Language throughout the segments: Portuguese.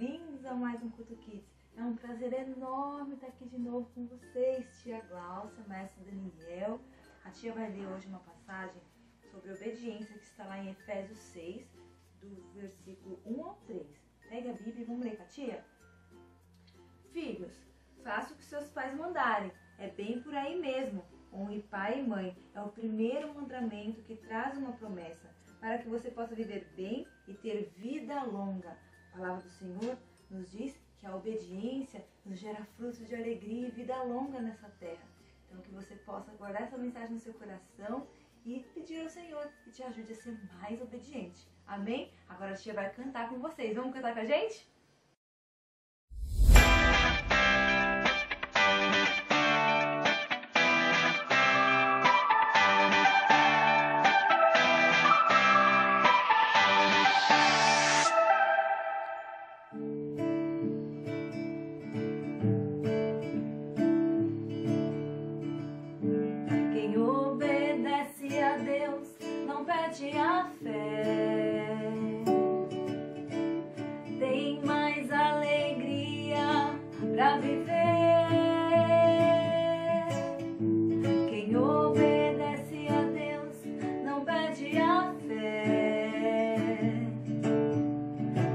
bem-vindos a mais um Culto Kids. É um prazer enorme estar aqui de novo com vocês, tia Glaucia, mestre Daniel. A tia vai ler hoje uma passagem sobre obediência que está lá em Efésios 6, do versículo 1 ao 3. Pega a Bíblia e vamos ler com a tia? Filhos, faça o que seus pais mandarem, é bem por aí mesmo. Honre pai e mãe, é o primeiro mandamento que traz uma promessa, para que você possa viver bem e ter vida longa. A palavra do Senhor nos diz que a obediência nos gera frutos de alegria e vida longa nessa terra. Então que você possa guardar essa mensagem no seu coração e pedir ao Senhor que te ajude a ser mais obediente. Amém? Agora a tia vai cantar com vocês. Vamos cantar com a gente? Perde a fé, tem mais alegria pra viver. Quem obedece a Deus não perde a fé.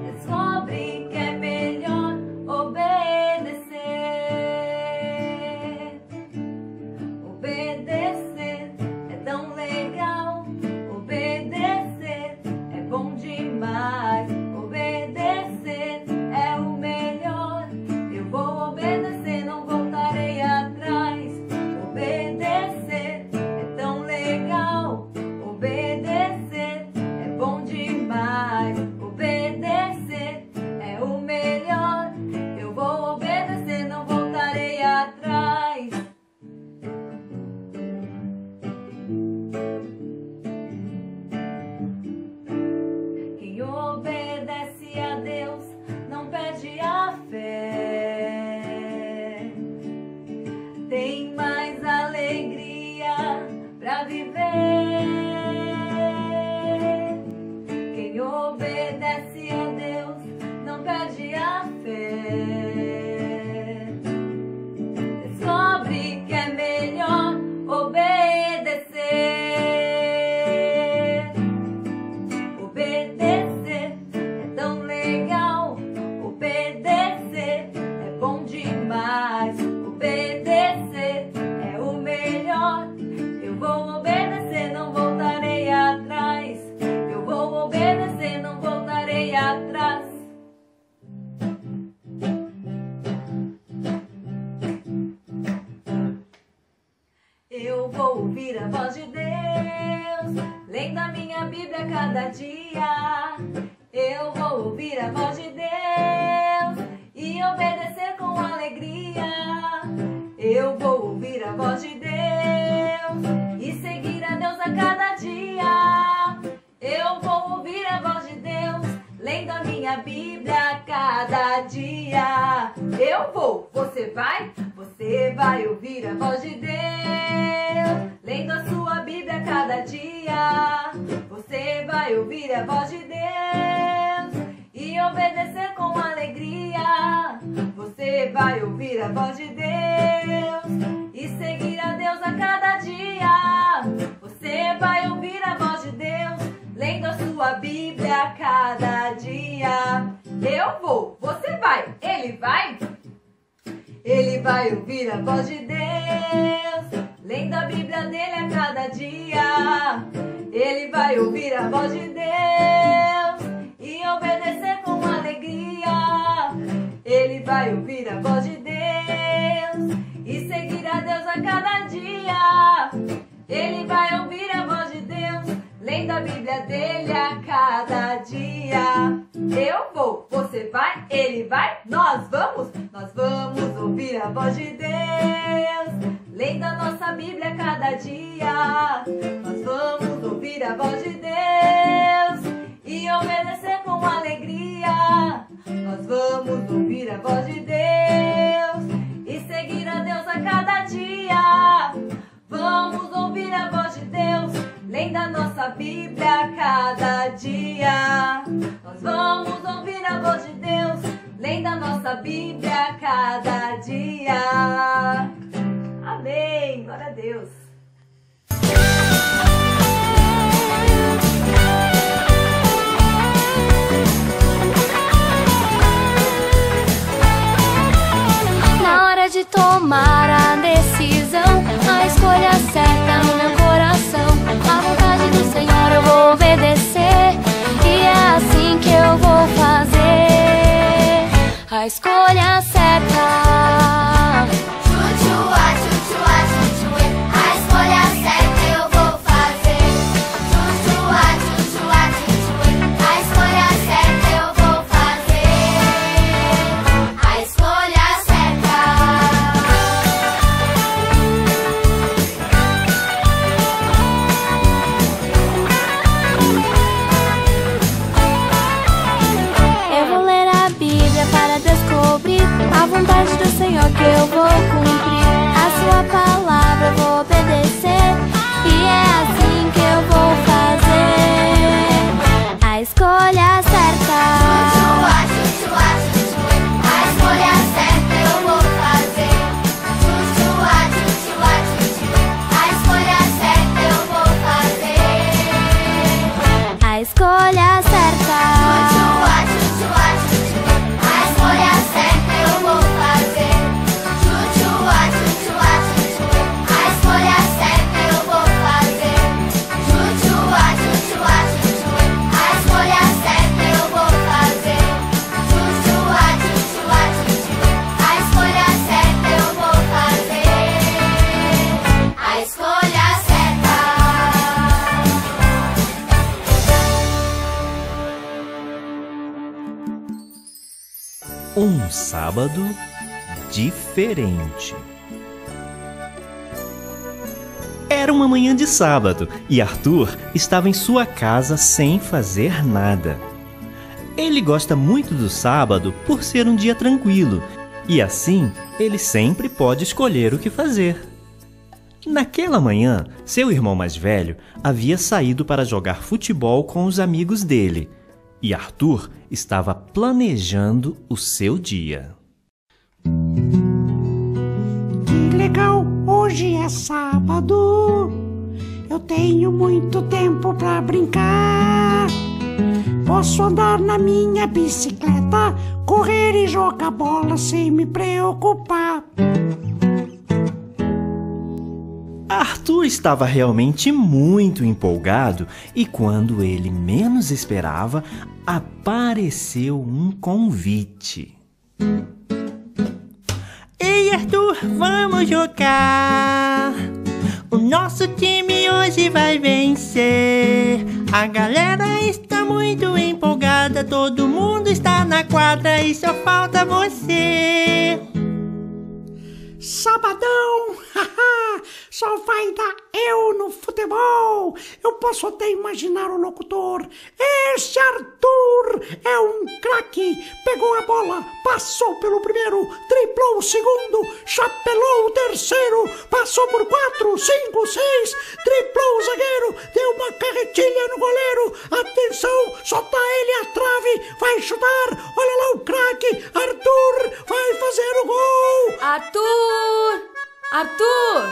Descobre que é melhor obedecer. Obedecer é tão legal. Obedecer é bom demais, obedecer é o melhor. Eu vou obedecer, não voltarei atrás. Obedecer é tão legal, obedecer é bom demais, obedecer é o melhor. Eu vou obedecer, não voltarei atrás. Obedece a Deus, não perde a fé, tem mais alegria pra viver. Quem obedece a Deus não perde a fé. Descobre que é melhor obedecer. Obedecer é o melhor. Eu vou obedecer, não voltarei atrás. Eu vou obedecer, não voltarei atrás. Eu vou ouvir a voz de Deus, lendo a minha Bíblia cada dia. Eu vou ouvir a voz de Deus e obedecer com alegria. Eu vou ouvir a voz de Deus e seguir a Deus a cada dia. Eu vou ouvir a voz de Deus, lendo a minha Bíblia a cada dia. Eu vou, você vai ouvir a voz de Deus, lendo a sua Bíblia a cada dia. Você vai ouvir a voz de Deus e obedecer com alegria. Você vai ouvir a voz de Deus e seguir a Deus a cada dia. Você vai ouvir a voz de Deus, lendo a sua Bíblia a cada dia. Eu vou, você vai, ele vai. Ele vai ouvir a voz de Deus, lendo a Bíblia dele a cada dia. Ele vai ouvir a voz de Deus e obedecer com alegria. Ele vai ouvir a voz de Deus e seguir a Deus a cada dia. Ele vai ouvir a voz de Deus, lendo a Bíblia dele a cada dia. Eu vou, você vai, ele vai, nós vamos ouvir a voz de Deus, lendo a nossa Bíblia a cada dia. Nós vamos ouvir a voz de Deus e obedecer com alegria. Nós vamos ouvir a voz de Deus e seguir a Deus a cada dia. Vamos ouvir a voz de Deus, lendo a nossa Bíblia a cada dia. Nós vamos ouvir a voz de Deus, lendo a nossa Bíblia a cada dia. Amém, glória a Deus. Na hora de tomar a decisão, a escolha certa no meu coração, a vontade do Senhor eu vou obedecer, e é assim que eu vou fazer a escolha certa. Chuchua, chuchua, chuchuê, a escolha certa eu vou fazer. Chuchua, chuchua, chuchuê, a escolha certa eu vou fazer. A escolha certa. Eu vou ler a Bíblia para descobrir a vontade do Senhor que eu vou cumprir. A sua palavra eu vou obedecer, e é assim que eu vou fazer a escolha certa. Chuchua, chuchua, chuchuê, a escolha certa eu vou fazer. Chuchua, chuchua, chuchuê, a escolha certa eu vou fazer. A escolha certa. Chuchua, chuchua, chuchuê, a escolha certa eu vou fazer. Chuchua, chuchua, chuchuê, a escolha certa eu vou fazer. Chuchua, chuchua, chuchuê, a escolha certa eu vou fazer. Chuchua, chuchua, chuchuê, a escolha certa eu vou fazer. A escolha certa. Um sábado diferente. Era uma manhã de sábado e Arthur estava em sua casa sem fazer nada. Ele gosta muito do sábado por ser um dia tranquilo e assim ele sempre pode escolher o que fazer. Naquela manhã, seu irmão mais velho havia saído para jogar futebol com os amigos dele e Arthur estava planejando o seu dia. Que legal, hoje é sábado. Eu tenho muito tempo pra brincar. Posso andar na minha bicicleta, correr e jogar bola sem me preocupar. Arthur estava realmente muito empolgado e quando ele menos esperava, apareceu um convite. Ei, Arthur, vamos jogar! O nosso time hoje vai vencer. A galera está muito empolgada, todo mundo está na quadra e só falta você. Sabadão, haha, só vai dar eu no futebol. Eu posso até imaginar o locutor. Esse Arthur é um craque. Pegou a bola, passou pelo primeiro, driblou o segundo, chapelou o terceiro, passou por 4, 5, 6, driblou o zagueiro, deu uma carretilha no goleiro. Atenção, só tá ele à trave, vai chutar. Olha lá o craque, Arthur vai fazer o gol. Arthur! Arthur!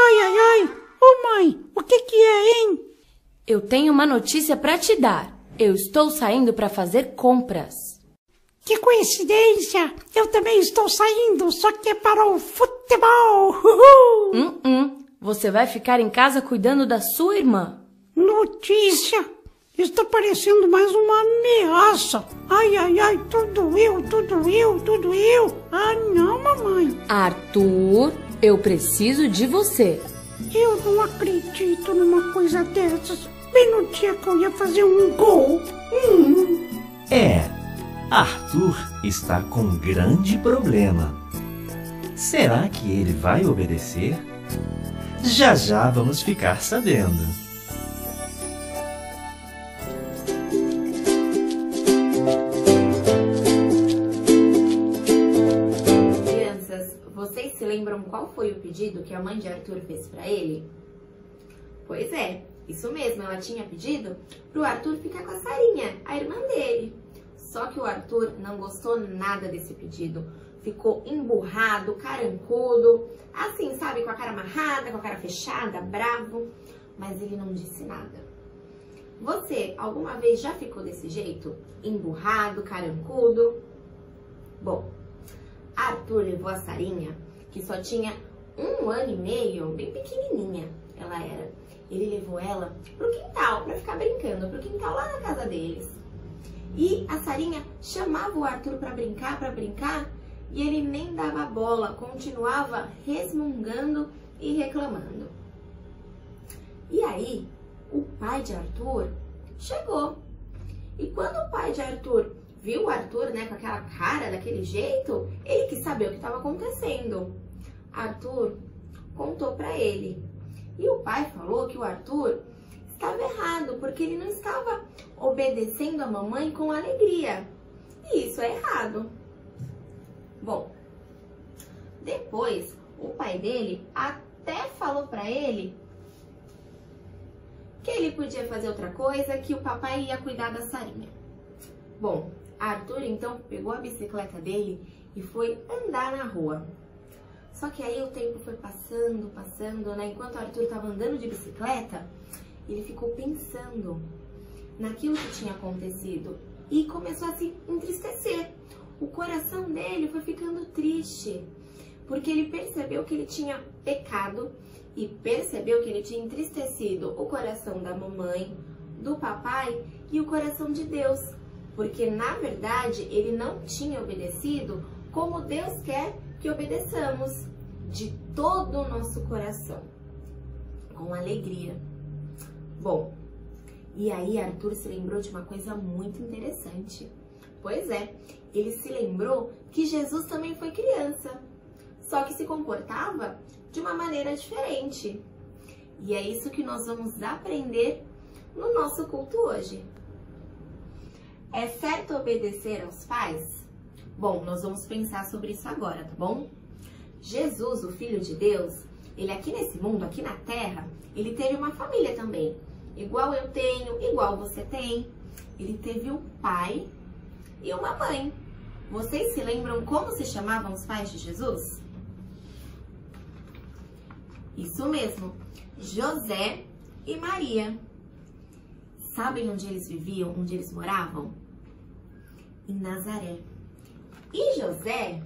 Ai, ai, ai. Ô mãe, o que é, hein? Eu tenho uma notícia para te dar. Eu estou saindo para fazer compras. Que coincidência. Eu também estou saindo, só que é para o futebol. Uhul. Você vai ficar em casa cuidando da sua irmã. Notícia. Está parecendo mais uma ameaça. Ai, ai, ai, tudo eu, tudo eu, tudo eu. Ah, não, mamãe. Arthur, eu preciso de você. Eu não acredito numa coisa dessas. Bem no dia que eu ia fazer um gol. Arthur está com um grande problema. Será que ele vai obedecer? Já já vamos ficar sabendo. Vocês se lembram qual foi o pedido que a mãe de Arthur fez para ele? Pois é, isso mesmo, ela tinha pedido pro Arthur ficar com a Sarinha, a irmã dele. Só que o Arthur não gostou nada desse pedido. Ficou emburrado, carancudo, assim, sabe, com a cara amarrada, com a cara fechada, bravo. Mas ele não disse nada. Você, alguma vez já ficou desse jeito? Emburrado, carancudo? Bom, Arthur levou a Sarinha, que só tinha 1 ano e meio, bem pequenininha ela era. Ele levou ela pro quintal, pra ficar brincando, pro quintal lá na casa deles. E a Sarinha chamava o Arthur pra brincar, e ele nem dava bola, continuava resmungando e reclamando. E aí, o pai de Arthur chegou. E quando o pai de Arthur viu o Arthur, né, com aquela cara, daquele jeito, ele quis saber o que estava acontecendo. Arthur contou para ele. E o pai falou que o Arthur estava errado, porque ele não estava obedecendo a mamãe com alegria. E isso é errado. Bom, depois o pai dele até falou para ele que ele podia fazer outra coisa, que o papai ia cuidar da Sarinha. Bom, Arthur então pegou a bicicleta dele e foi andar na rua. Só que aí o tempo foi passando, né? Enquanto Arthur estava andando de bicicleta, ele ficou pensando naquilo que tinha acontecido e começou a se entristecer. O coração dele foi ficando triste, porque ele percebeu que ele tinha pecado e percebeu que ele tinha entristecido o coração da mamãe, do papai e o coração de Deus, porque na verdade ele não tinha obedecido como Deus quer que obedeçamos, de todo o nosso coração, com alegria. Bom, e aí Arthur se lembrou de uma coisa muito interessante. Pois é, ele se lembrou que Jesus também foi criança, só que se comportava de uma maneira diferente. E é isso que nós vamos aprender no nosso culto hoje. É certo obedecer aos pais? Bom, nós vamos pensar sobre isso agora, tá bom? Jesus, o Filho de Deus, ele aqui nesse mundo, aqui na Terra, ele teve uma família também. Igual eu tenho, igual você tem. Ele teve um pai e uma mãe. Vocês se lembram como se chamavam os pais de Jesus? Isso mesmo, José e Maria. Sabem onde eles viviam, onde eles moravam? Em Nazaré. E José,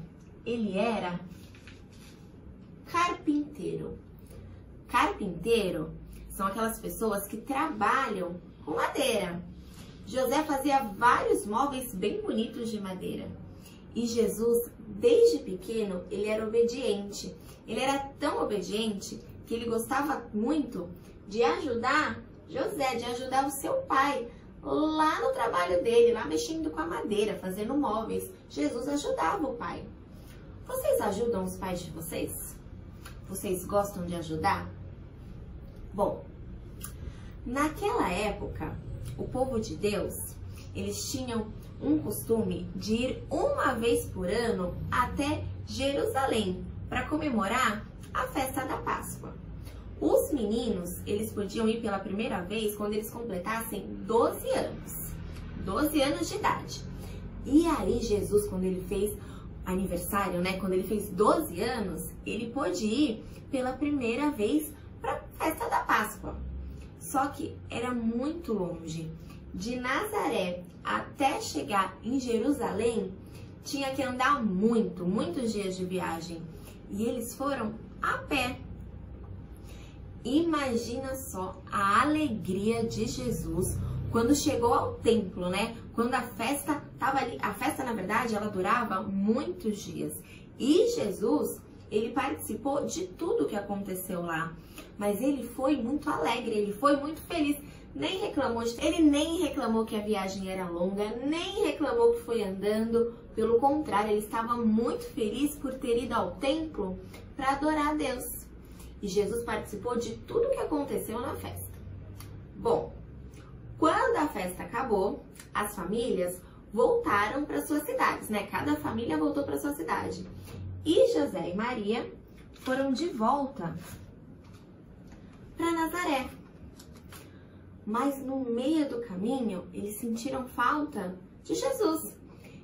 ele era carpinteiro. Carpinteiro são aquelas pessoas que trabalham com madeira. José fazia vários móveis bem bonitos de madeira. E Jesus, desde pequeno, ele era obediente. Ele era tão obediente que ele gostava muito de ajudar José, de ajudar o seu pai lá no trabalho dele, lá mexendo com a madeira, fazendo móveis. Jesus ajudava o pai. Vocês ajudam os pais de vocês? Vocês gostam de ajudar? Bom, naquela época, o povo de Deus, eles tinham um costume de ir uma vez por ano até Jerusalém para comemorar a festa da Páscoa. Os meninos, eles podiam ir pela primeira vez quando eles completassem 12 anos. 12 anos de idade. E aí Jesus, quando ele fez aniversário, né? Quando ele fez 12 anos, ele pôde ir pela primeira vez para a festa da Páscoa. Só que era muito longe. De Nazaré até chegar em Jerusalém, tinha que andar muitos dias de viagem. E eles foram a pé. Imagina só a alegria de Jesus quando chegou ao templo, né? Quando a festa estava ali. A festa, na verdade, ela durava muitos dias. E Jesus, ele participou de tudo que aconteceu lá. Mas ele foi muito alegre, ele foi muito feliz. Ele nem reclamou que a viagem era longa, nem reclamou que foi andando. Pelo contrário, ele estava muito feliz por ter ido ao templo para adorar a Deus. E Jesus participou de tudo que aconteceu na festa. Bom, quando a festa acabou, as famílias voltaram para suas cidades, né? Cada família voltou para sua cidade. E José e Maria foram de volta para Nazaré. Mas no meio do caminho, eles sentiram falta de Jesus.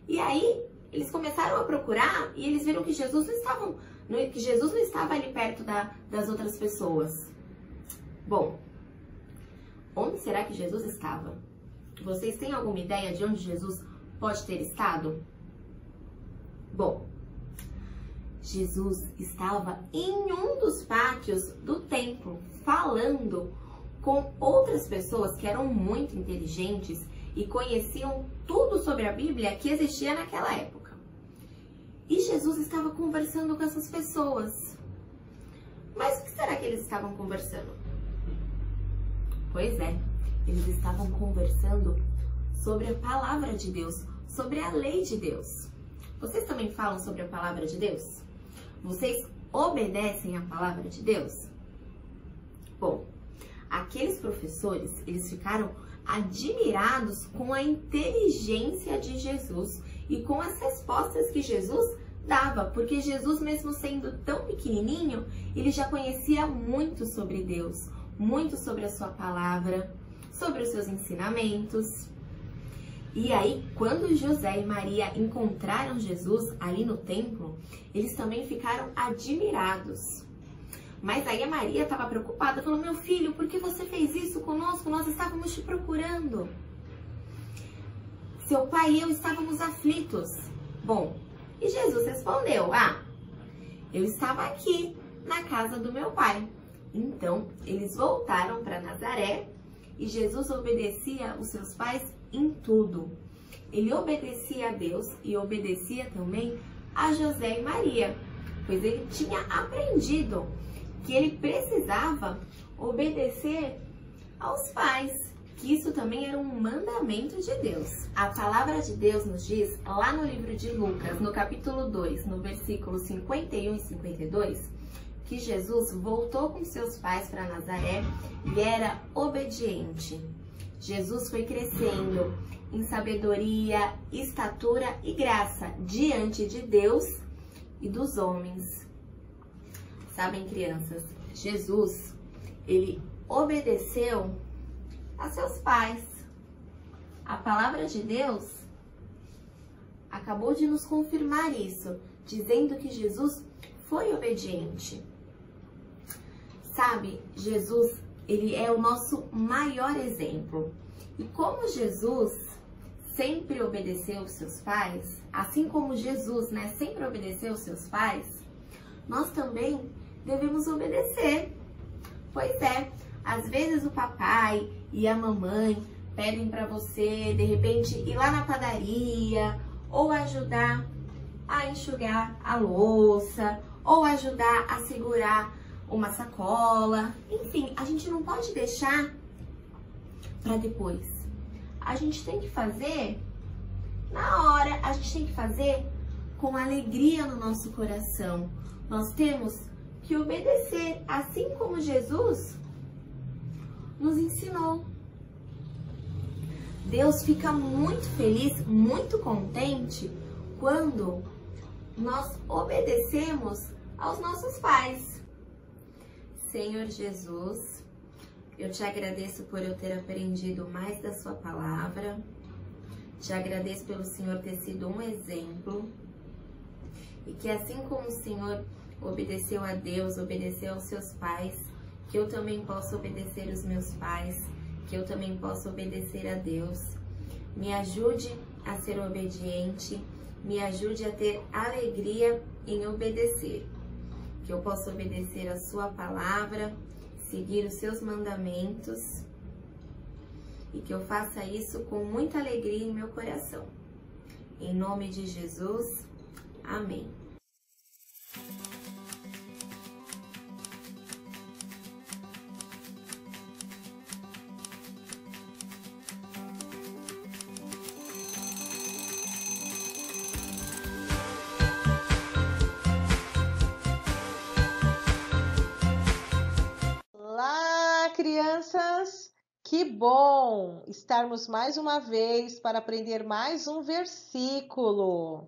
E aí, eles começaram a procurar e eles viram que Jesus não estava ali perto das outras pessoas. Bom, onde será que Jesus estava? Vocês têm alguma ideia de onde Jesus pode ter estado? Bom, Jesus estava em um dos pátios do templo, falando com outras pessoas que eram muito inteligentes e conheciam tudo sobre a Bíblia que existia naquela época. E Jesus estava conversando com essas pessoas. Mas o que será que eles estavam conversando? Pois é, eles estavam conversando sobre a palavra de Deus, sobre a lei de Deus. Vocês também falam sobre a palavra de Deus? Vocês obedecem à palavra de Deus? Bom, aqueles professores, eles ficaram admirados com a inteligência de Jesus e com as respostas que Jesus dava, porque Jesus, mesmo sendo tão pequenininho, ele já conhecia muito sobre Deus, muito sobre a sua palavra, sobre os seus ensinamentos. E aí, quando José e Maria encontraram Jesus ali no templo, eles também ficaram admirados. Mas aí a Maria estava preocupada, falou: meu filho, por que você fez isso conosco? Nós estávamos te procurando. Seu pai e eu estávamos aflitos. Bom, e Jesus respondeu: eu estava aqui na casa do meu pai. Então, eles voltaram para Nazaré e Jesus obedecia os seus pais em tudo. Ele obedecia a Deus e obedecia também a José e Maria, pois ele tinha aprendido que ele precisava obedecer aos pais, que isso também era um mandamento de Deus. A palavra de Deus nos diz, lá no livro de Lucas, no capítulo 2, no versículo 51 e 52, que Jesus voltou com seus pais para Nazaré e era obediente. Jesus foi crescendo em sabedoria, estatura e graça diante de Deus e dos homens. Sabem, crianças, Jesus, ele obedeceu a seus pais. A palavra de Deus acabou de nos confirmar isso, dizendo que Jesus foi obediente. Sabe, Jesus, ele é o nosso maior exemplo. E como Jesus sempre obedeceu os seus pais, assim como Jesus, sempre obedeceu os seus pais, nós também devemos obedecer. Pois é, às vezes o papai e a mamãe pedem para você, de repente, ir lá na padaria, ou ajudar a enxugar a louça, ou ajudar a segurar uma sacola. Enfim, a gente não pode deixar para depois. A gente tem que fazer na hora, a gente tem que fazer com alegria no nosso coração. Nós temos que obedecer, assim como Jesus nos ensinou. Deus fica muito feliz, muito contente quando nós obedecemos aos nossos pais. Senhor Jesus, eu te agradeço por eu ter aprendido mais da sua palavra. Te agradeço pelo Senhor ter sido um exemplo. E que assim como o Senhor obedeceu a Deus, obedeceu aos seus pais, que eu também possa obedecer os meus pais, que eu também possa obedecer a Deus. Me ajude a ser obediente, me ajude a ter alegria em obedecer. Que eu possa obedecer a sua palavra, seguir os seus mandamentos e que eu faça isso com muita alegria em meu coração. Em nome de Jesus, amém. Crianças, que bom estarmos mais uma vez para aprender mais um versículo.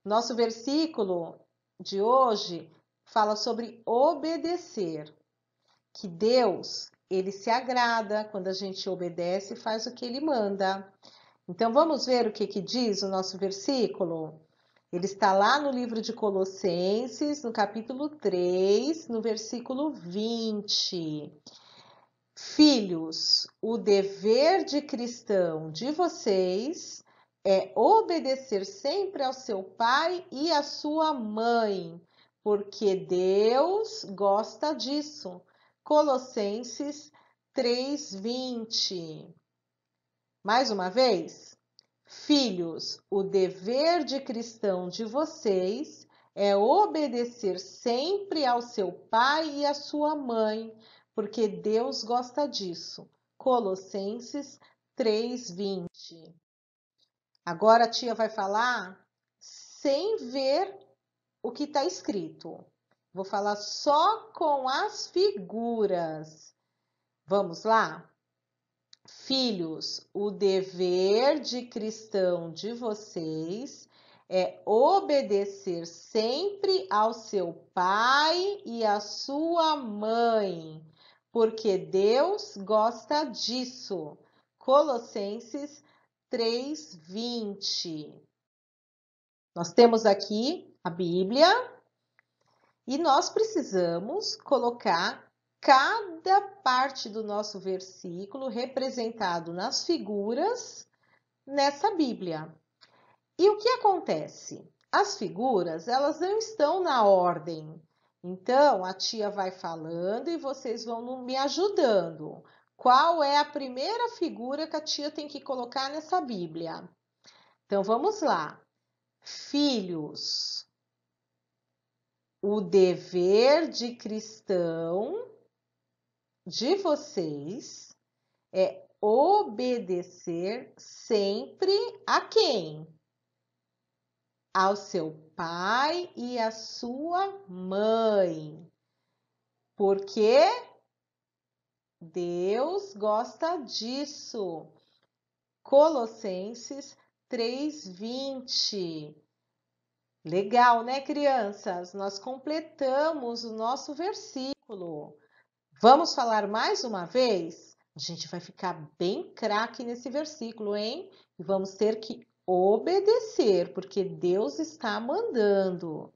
Nosso versículo de hoje fala sobre obedecer. Que Deus, ele se agrada quando a gente obedece e faz o que ele manda. Então, vamos ver o que diz o nosso versículo? Ele está lá no livro de Colossenses, no capítulo 3, no versículo 20. Filhos, o dever de cristão de vocês é obedecer sempre ao seu pai e à sua mãe, porque Deus gosta disso. Colossenses 3:20. Mais uma vez. Filhos, o dever de cristão de vocês é obedecer sempre ao seu pai e à sua mãe, porque Deus gosta disso. Colossenses 3:20. Agora a tia vai falar sem ver o que está escrito. Vou falar só com as figuras. Vamos lá? Filhos, o dever de cristão de vocês é obedecer sempre ao seu pai e à sua mãe, porque Deus gosta disso. Colossenses 3:20. Nós temos aqui a Bíblia e nós precisamos colocar cada parte do nosso versículo representado nas figuras nessa Bíblia. E o que acontece? As figuras, elas não estão na ordem. Então, a tia vai falando e vocês vão me ajudando. Qual é a primeira figura que a tia tem que colocar nessa Bíblia? Então, vamos lá. Filhos, o dever de cristão de vocês é obedecer sempre a quem? Ao seu pai e à sua mãe. Porque Deus gosta disso. Colossenses 3:20. Legal, né, crianças? Nós completamos o nosso versículo. Vamos falar mais uma vez? A gente vai ficar bem craque nesse versículo, hein? E vamos ter que obedecer, porque Deus está mandando.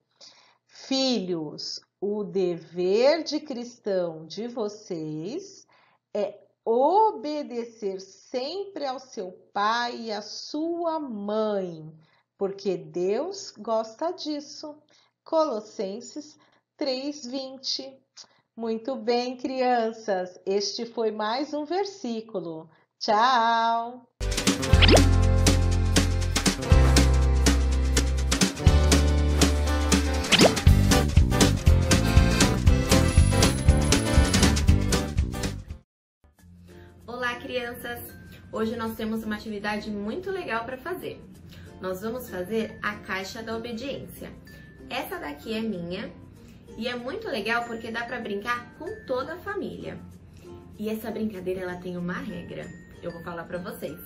Filhos, o dever de cristão de vocês é obedecer sempre ao seu pai e à sua mãe, porque Deus gosta disso. Colossenses 3:20. Muito bem, crianças. Este foi mais um versículo. Tchau! Olá, crianças! Hoje nós temos uma atividade muito legal para fazer. Nós vamos fazer a caixa da obediência. Essa daqui é minha e é muito legal porque dá para brincar com toda a família. E essa brincadeira ela tem uma regra, eu vou falar para vocês.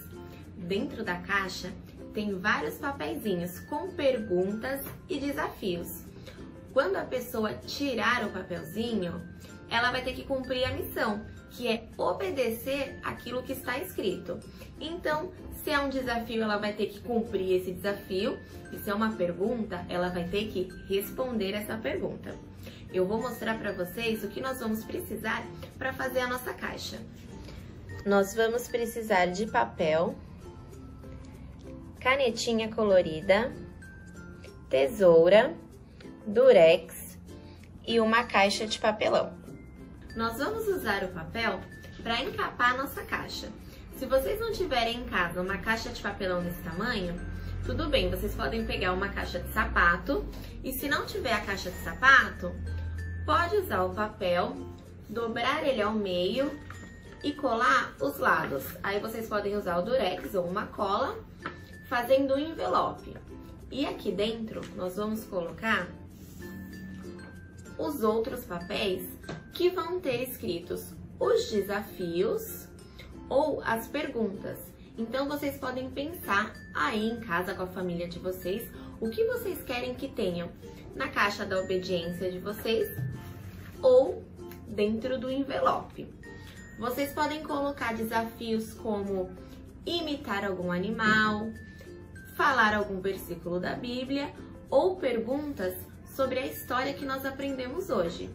Dentro da caixa tem vários papeizinhos com perguntas e desafios. Quando a pessoa tirar o papelzinho, ela vai ter que cumprir a missão, que é obedecer aquilo que está escrito. Então, se é um desafio, ela vai ter que cumprir esse desafio, e se é uma pergunta, ela vai ter que responder essa pergunta. Eu vou mostrar para vocês o que nós vamos precisar para fazer a nossa caixa. Nós vamos precisar de papel, canetinha colorida, tesoura, durex e uma caixa de papelão. Nós vamos usar o papel para encapar a nossa caixa. Se vocês não tiverem em casa uma caixa de papelão desse tamanho, tudo bem, vocês podem pegar uma caixa de sapato e se não tiver a caixa de sapato, pode usar o papel, dobrar ele ao meio e colar os lados. Aí vocês podem usar o durex ou uma cola, fazendo um envelope. E aqui dentro nós vamos colocar os outros papéis que vão ter escritos os desafios ou as perguntas. Então, vocês podem pensar aí em casa com a família de vocês o que vocês querem que tenham na caixa da obediência de vocês ou dentro do envelope. Vocês podem colocar desafios como imitar algum animal, falar algum versículo da Bíblia ou perguntas sobre a história que nós aprendemos hoje.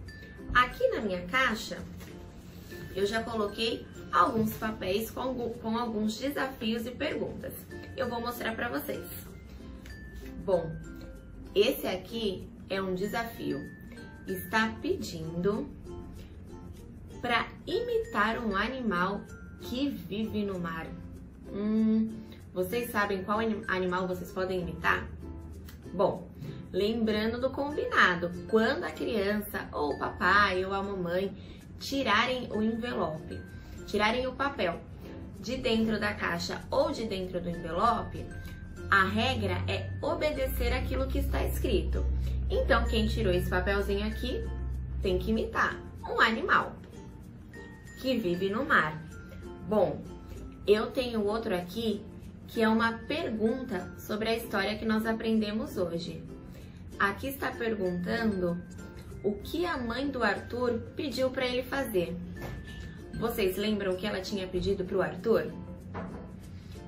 Aqui na minha caixa, eu já coloquei alguns papéis com alguns desafios e perguntas. Eu vou mostrar para vocês. Bom, esse aqui é um desafio. Está pedindo para imitar um animal que vive no mar. Vocês sabem qual animal vocês podem imitar? Bom, lembrando do combinado, quando a criança ou o papai ou a mamãe tirarem o envelope, tirarem o papel de dentro da caixa ou de dentro do envelope, a regra é obedecer aquilo que está escrito. Então, quem tirou esse papelzinho aqui tem que imitar um animal que vive no mar. Bom, eu tenho outro aqui que é uma pergunta sobre a história que nós aprendemos hoje. Aqui está perguntando o que a mãe do Arthur pediu para ele fazer. Vocês lembram que ela tinha pedido para o Arthur?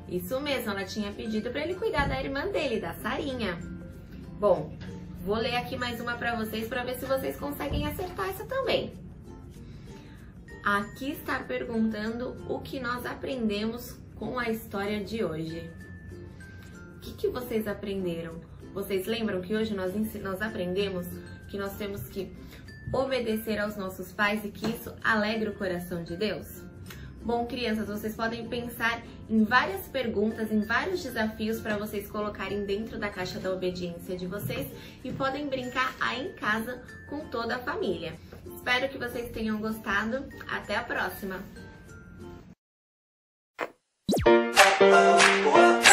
Isso mesmo, ela tinha pedido para ele cuidar da irmã dele, da Sarinha. Bom, vou ler aqui mais uma para vocês para ver se vocês conseguem acertar essa também. Aqui está perguntando o que nós aprendemos com a história de hoje. O que vocês aprenderam? Vocês lembram que hoje nós aprendemos que nós temos que obedecer aos nossos pais e que isso alegra o coração de Deus? Bom, crianças, vocês podem pensar em várias perguntas, em vários desafios para vocês colocarem dentro da caixa da obediência de vocês e podem brincar aí em casa com toda a família. Espero que vocês tenham gostado. Até a próxima!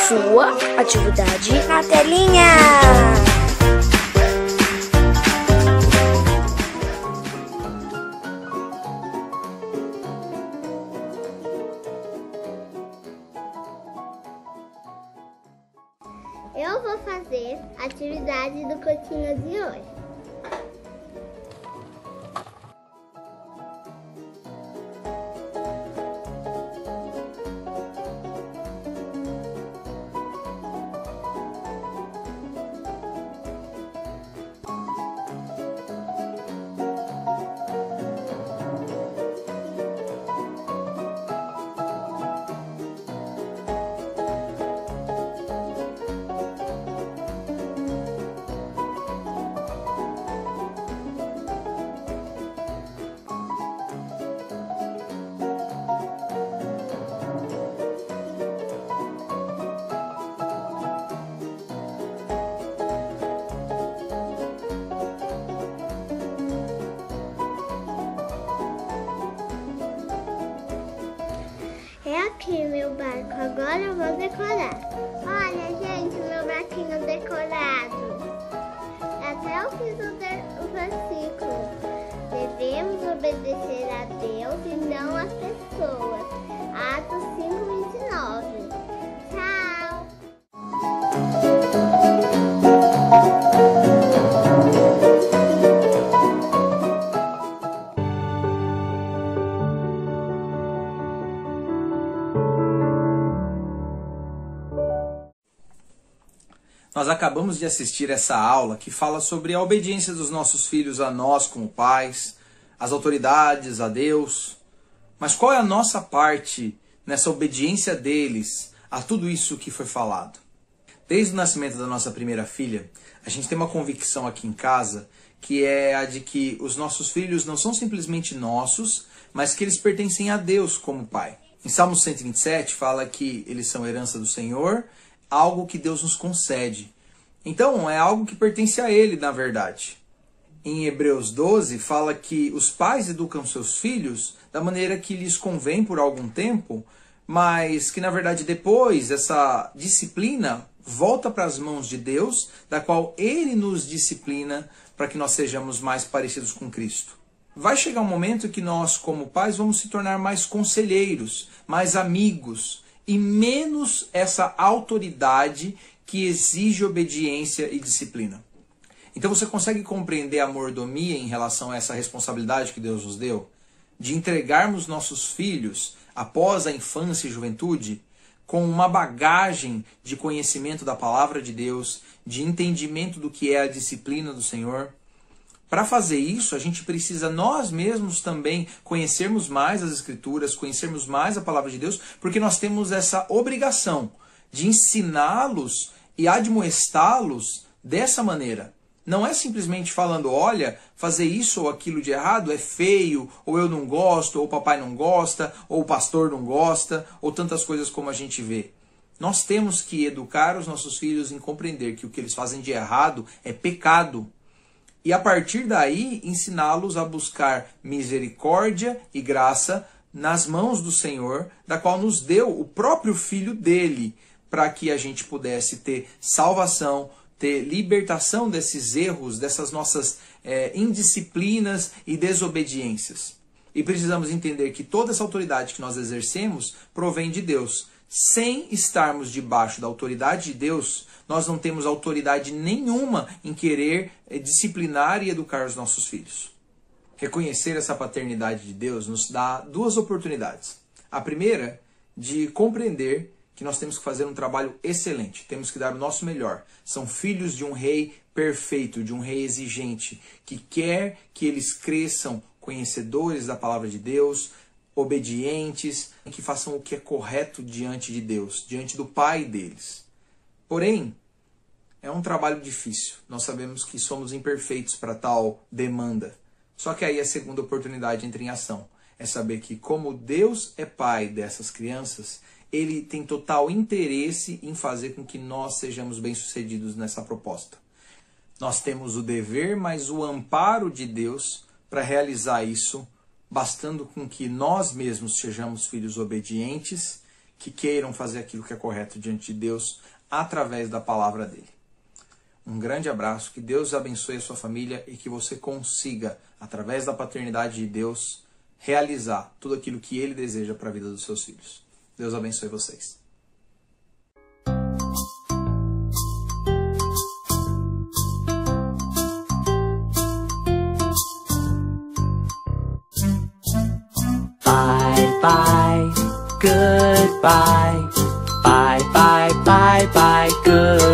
Sua atividade na telinha. Eu vou fazer a atividade do Coutinho de hoje. É aqui meu barco, agora eu vou decorar. Olha, gente, meu barquinho decorado. Até o fim do versículo. Devemos obedecer a Deus e não às pessoas. Atos 5:29. Tchau! Nós acabamos de assistir essa aula que fala sobre a obediência dos nossos filhos a nós como pais, às autoridades, a Deus. Mas qual é a nossa parte nessa obediência deles a tudo isso que foi falado? Desde o nascimento da nossa primeira filha, a gente tem uma convicção aqui em casa que é a de que os nossos filhos não são simplesmente nossos, mas que eles pertencem a Deus como pai. Em Salmo 127 fala que eles são herança do Senhor, algo que Deus nos concede. Então, é algo que pertence a Ele, na verdade. Em Hebreus 12, fala que os pais educam seus filhos da maneira que lhes convém por algum tempo, mas que, na verdade, depois essa disciplina volta para as mãos de Deus, da qual Ele nos disciplina para que nós sejamos mais parecidos com Cristo. Vai chegar um momento que nós, como pais, vamos se tornar mais conselheiros, mais amigos, e menos essa autoridade que exige obediência e disciplina. Então você consegue compreender a mordomia em relação a essa responsabilidade que Deus nos deu? De entregarmos nossos filhos, após a infância e juventude, com uma bagagem de conhecimento da palavra de Deus, de entendimento do que é a disciplina do Senhor. Para fazer isso, a gente precisa nós mesmos também conhecermos mais as Escrituras, conhecermos mais a palavra de Deus, porque nós temos essa obrigação de ensiná-los e admoestá-los dessa maneira. Não é simplesmente falando, olha, fazer isso ou aquilo de errado é feio, ou eu não gosto, ou o papai não gosta, ou o pastor não gosta, ou tantas coisas como a gente vê. Nós temos que educar os nossos filhos em compreender que o que eles fazem de errado é pecado. E a partir daí, ensiná-los a buscar misericórdia e graça nas mãos do Senhor, da qual nos deu o próprio Filho dele, para que a gente pudesse ter salvação, ter libertação desses erros, dessas nossas indisciplinas e desobediências. E precisamos entender que toda essa autoridade que nós exercemos provém de Deus. Sem estarmos debaixo da autoridade de Deus, nós não temos autoridade nenhuma em querer disciplinar e educar os nossos filhos. Reconhecer essa paternidade de Deus nos dá duas oportunidades. A primeira, de compreender que nós temos que fazer um trabalho excelente, temos que dar o nosso melhor. São filhos de um rei perfeito, de um rei exigente, que quer que eles cresçam conhecedores da palavra de Deus, obedientes, que façam o que é correto diante de Deus, diante do Pai deles. Porém, é um trabalho difícil. Nós sabemos que somos imperfeitos para tal demanda. Só que aí a segunda oportunidade entra em ação. É saber que como Deus é Pai dessas crianças, Ele tem total interesse em fazer com que nós sejamos bem-sucedidos nessa proposta. Nós temos o dever, mas o amparo de Deus para realizar isso, bastando com que nós mesmos sejamos filhos obedientes, que queiram fazer aquilo que é correto diante de Deus, através da palavra dele. Um grande abraço, que Deus abençoe a sua família e que você consiga, através da paternidade de Deus, realizar tudo aquilo que Ele deseja para a vida dos seus filhos. Deus abençoe vocês. Bye, bye, goodbye. Bye, bye, bye, bye, goodbye.